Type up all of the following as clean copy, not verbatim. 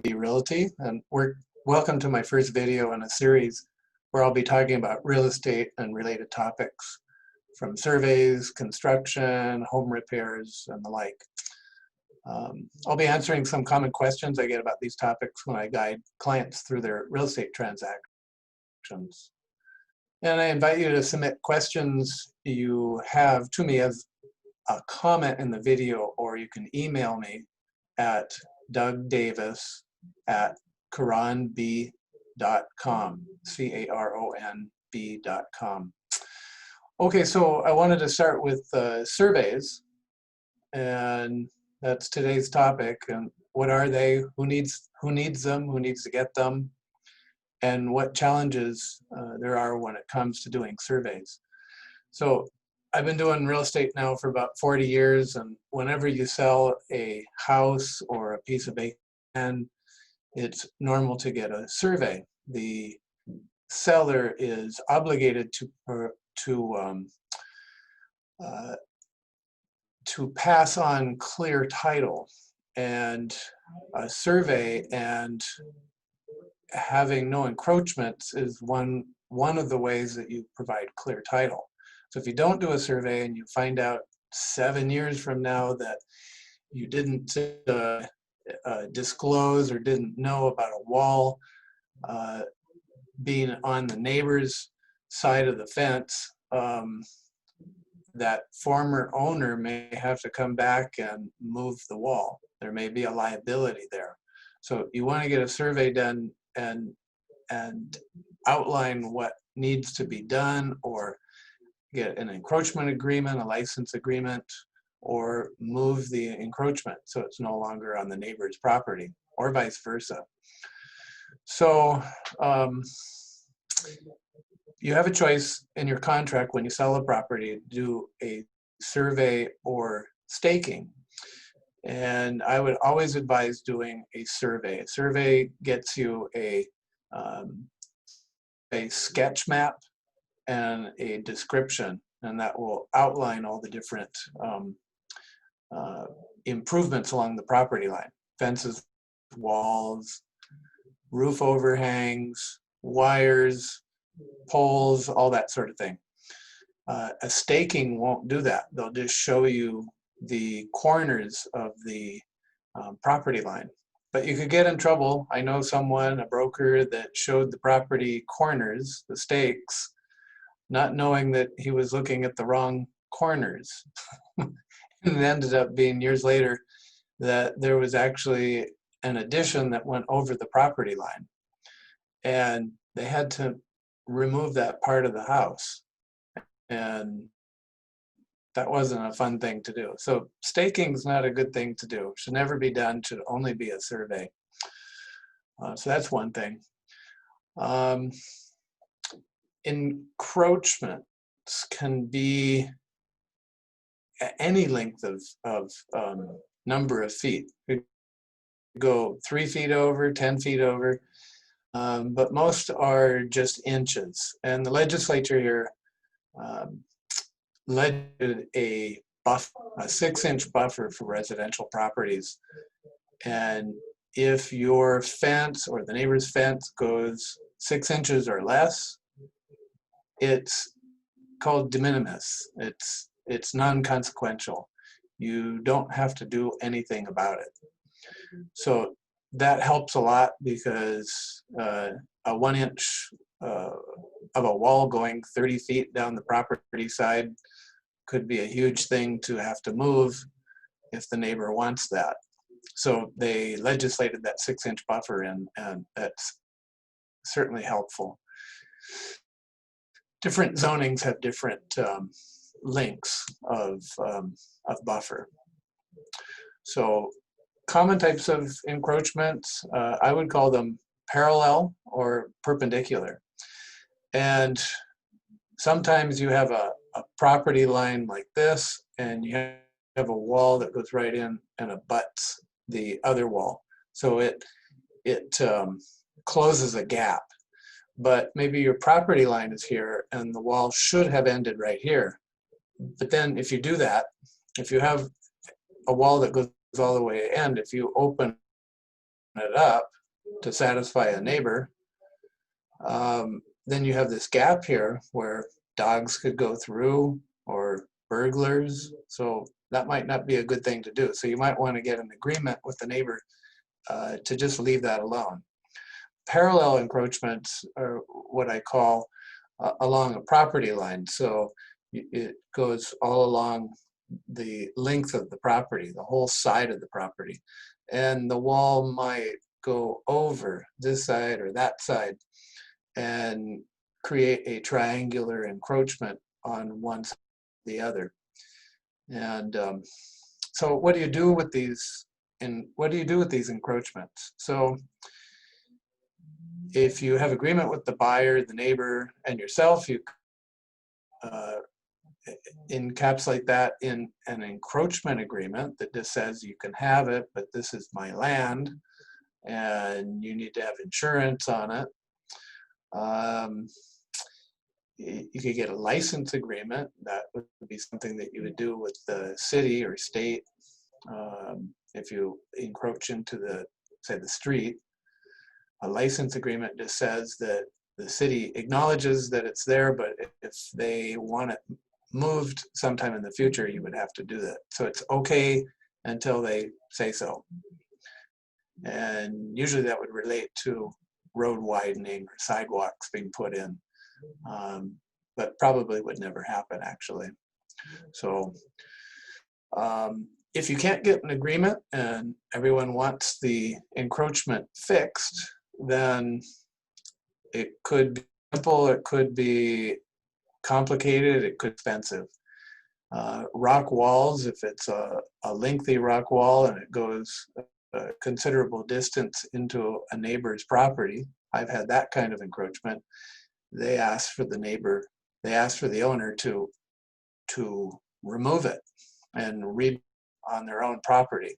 Realty, and welcome to my first video in a series where I'll be talking about real estate and related topics, from surveys, construction, home repairs, and the like. I'll be answering some common questions I get about these topics when I guide clients through their real estate transactions. And I invite you to submit questions you have to me as a comment in the video, or you can email me at dougdavis@caronb.com, CARONB.com. Okay, so I wanted to start with surveys, and that's today's topic. And what are they? Who needs them? Who needs to get them? And what challenges there are when it comes to doing surveys. So I've been doing real estate now for about 40 years, and whenever you sell a house or a piece of vacant land, it's normal to get a survey. The seller is obligated to pass on clear title, and a survey and having no encroachments is one of the ways that you provide clear title. So if you don't do a survey and you find out 7 years from now that you didn't disclose or didn't know about a wall being on the neighbor's side of the fence, that former owner may have to come back and move the wall. There may be a liability there. So you want to get a survey done and outline what needs to be done, or get an encroachment agreement, a license agreement, or move the encroachment so it's no longer on the neighbor's property, or vice versa. So you have a choice in your contract when you sell a property to do a survey or staking. And I would always advise doing a survey. A survey gets you a sketch map and a description, and that will outline all the different improvements along the property line: fences, walls, roof overhangs, wires, poles, all that sort of thing. A staking won't do that. They'll just show you the corners of the property line. But you could get in trouble. I know someone, a broker, that showed the property corners, the stakes, not knowing that he was looking at the wrong corners. And it ended up being years later that there was actually an addition that went over the property line, and they had to remove that part of the house, and that wasn't a fun thing to do. So staking is not a good thing to do. Should never be done. Should only be a survey. So that's one thing. Encroachments can be any length of number of feet. It could go 3 feet over, 10 feet over, but most are just inches. And the legislature here legislated a 6-inch buffer for residential properties. And if your fence or the neighbor's fence goes 6 inches or less, it's called de minimis. It's non-consequential. You don't have to do anything about it. So that helps a lot, because a 1 inch of a wall going 30 feet down the property side could be a huge thing to have to move if the neighbor wants that. So they legislated that 6-inch buffer in, and that's certainly helpful. Different zonings have different lengths of buffer. So common types of encroachments, I would call them parallel or perpendicular. And sometimes you have a property line like this, and you have a wall that goes right in and abuts the other wall. So it closes a gap. But maybe your property line is here and the wall should have ended right here. But then if you do that, if you have a wall that goes all the way to end, if you open it up to satisfy a neighbor, then you have this gap here where dogs could go through or burglars. So that might not be a good thing to do. So you might want to get an agreement with the neighbor to just leave that alone. Parallel encroachments are what I call along a property line. So it goes all along the length of the property, the whole side of the property. And the wall might go over this side or that side and create a triangular encroachment on one side or the other. And so what do you do with these? And what do you do with these encroachments? So if you have agreement with the buyer, the neighbor, and yourself, you encapsulate that in an encroachment agreement that just says you can have it, but this is my land, and you need to have insurance on it. You could get a license agreement. That would be something that you would do with the city or state if you encroach into the, say, the street. A license agreement just says that the city acknowledges that it's there, but if they want it moved sometime in the future, you would have to do that. So it's okay until they say so. And usually that would relate to road widening or sidewalks being put in, but probably would never happen actually. So if you can't get an agreement and everyone wants the encroachment fixed, then it could be simple, it could be complicated, it could be expensive. Rock walls, if it's a lengthy rock wall and it goes a considerable distance into a neighbor's property, I've had that kind of encroachment. They ask for the neighbor, they ask for the owner to remove it and rebuild on their own property.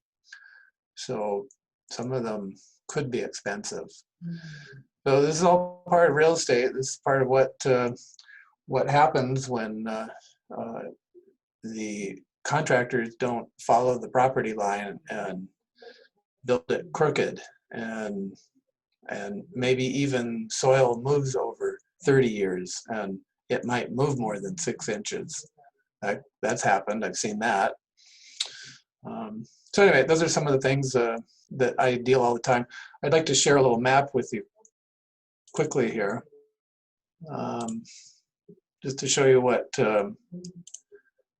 So some of them could be expensive. So this is all part of real estate. This is part of what happens when the contractors don't follow the property line and build it crooked, and maybe even soil moves over 30 years and it might move more than 6 inches. That's happened. I've seen that. So anyway, those are some of the things that I deal all the time. I'd like to share a little map with you quickly here, just to show you what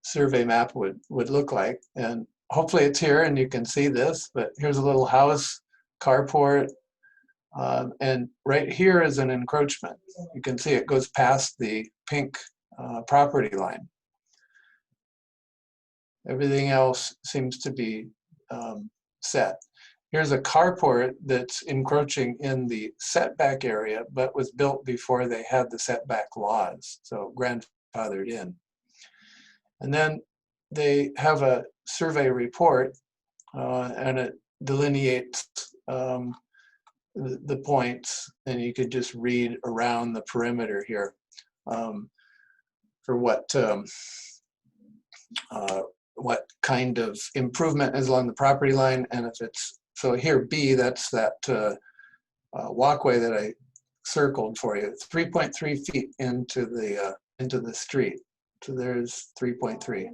survey map would look like. And hopefully it's here and you can see this, but here's a little house, carport, and right here is an encroachment. You can see it goes past the pink property line. Everything else seems to be set. Here's a carport that's encroaching in the setback area, but was built before they had the setback laws, so grandfathered in. And then they have a survey report, and it delineates the points, and you could just read around the perimeter here for what kind of improvement is along the property line. And if it's, so here B, that's that walkway that I circled for you. It's 3.3 feet into the street. So there's 3.3.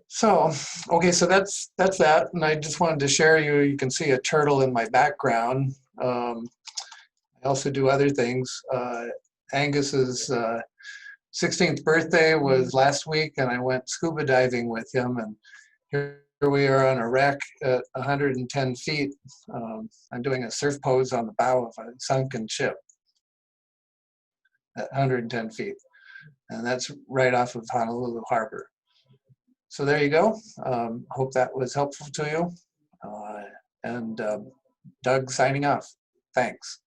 So, okay, so that's that. And I just wanted to share you can see a turtle in my background. I also do other things. Angus's 16th birthday was last week, and I went scuba diving with him, and here we are on a wreck at 110 feet. I'm doing a surf pose on the bow of a sunken ship at 110 feet, and that's right off of Honolulu Harbor. So there you go. Hope that was helpful to you. And Doug signing off. Thanks.